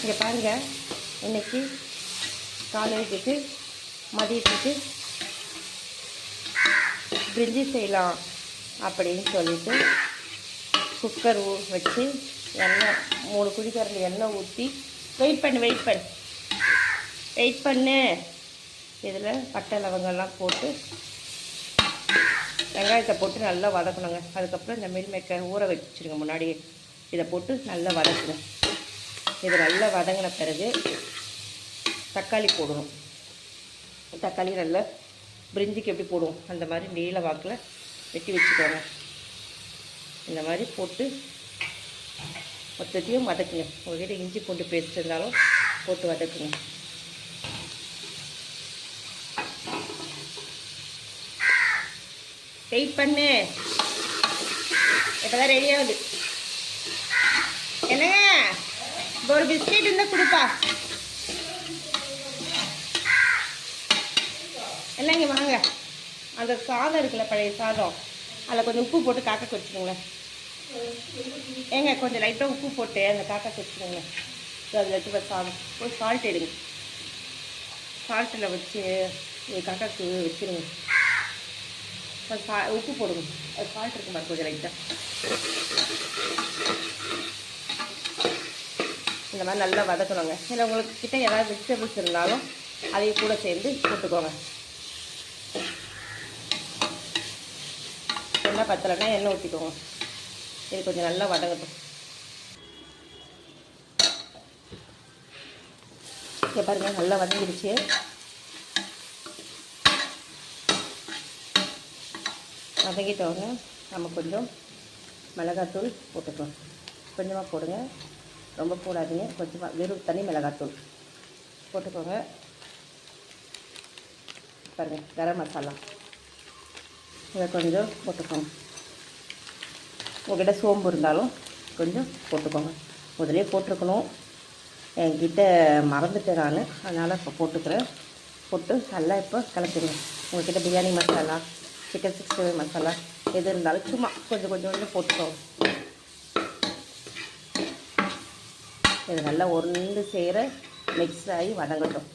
இங்கே பாருங்கள், இன்றைக்கி காலேஜுக்கு மதியத்துக்கு பிரிஞ்சி செய்யலாம் அப்படின்னு சொல்லிட்டு குக்கர் வச்சு எண்ணெய் 3 குழிக்கரண்டி எண்ணெய் ஊற்றி வெயிட் பண்ணு. இதில் பட்டை லவங்கெல்லாம் போட்டு வெங்காயத்தை போட்டு நல்லா வதக்கணுங்க. அதுக்கப்புறம் இந்த மீல் மேக்கர் ஊற வச்சுருங்க முன்னாடியே. இதை போட்டு நல்லா வதக்குங்க. இது நல்லா வதங்கின பிறகு தக்காளி போடணும். தக்காளி நல்லா பிரிஞ்சிக்கு எப்படி போடுவோம் அந்த மாதிரி நீல வாக்கில் வெட்டி வச்சுக்கோங்க. இந்த மாதிரி போட்டு மொத்தத்தையும் வதக்குங்க. உங்கள்கிட்ட இஞ்சி பூண்டு பேஸ்ட் இருந்தாலும் போட்டு வதக்குங்க. வெயிட் பண்ணு, இப்போ தான் ரெடி ஆகுது. என்னங்க, ஒரு பிஸ்கெட் இருந்தால் கொடுப்பா. இல்லைங்க வாங்க, அந்த சாதம் இருக்குல்ல, பழைய சாதம், அதில் கொஞ்சம் உப்பு போட்டு காக்காக்கு வச்சுக்கோங்களேன். ஏங்க கொஞ்சம் லைட்டாக உப்பு போட்டு அந்த காக்காக்கு வச்சுக்கோங்களேன். அதில் வச்சு சாதம் ஒரு சால்ட் எடுங்க. சால்ட்டில் வச்சு காக்காக்கு வச்சுருங்க. உப்பு போடுங்க. அது சால்ட் இருக்கு மாதிரி கொஞ்சம் லைட்டாக. இந்த மாதிரி நல்லா வதக்கணுங்க. இல்லை உங்களுக்கு கிட்ட ஏதாவது வெஜிடபிள்ஸ் இருந்தாலும் அதையும் கூட சேர்ந்து போட்டுக்கோங்க. எண்ணெய் பத்தலைன்னா எண்ணெய் ஊற்றிக்கோங்க. இது கொஞ்சம் நல்லா வதங்கட்டும். இங்கே பாருங்கள், நல்லா வதங்கிடுச்சு. வதங்கிட்டோங்க. நம்ம கொஞ்சம் மிளகாத்தூள் போட்டுக்கலாம். கொஞ்சமாக போடுங்க, ரொம்ப போடாதீங்க. கொஞ்சமாக வெறும் தனி மிளகாத்தூள் போட்டுக்கோங்க. பாருங்கள், கரம் மசாலா இதை கொஞ்சம் போட்டுக்கோங்க. உங்கள்கிட்ட சோம்பு இருந்தாலும் கொஞ்சம் போட்டுக்கோங்க. முதலே போட்டிருக்கணும், என்கிட்ட மறந்துட்டேன் நான், அதனால் இப்போ போட்டுக்கிறேன். போட்டு நல்லா இப்போ கலக்குங்க. உங்கள்கிட்ட பிரியாணி மசாலா, சிக்கன் 65 மசாலா எது இருந்தாலும் சும்மா கொஞ்சம் போட்டுக்கோங்க. இது நல்லா ஒன்று சேர மிக்ஸ் ஆகி வதங்கட்டும்.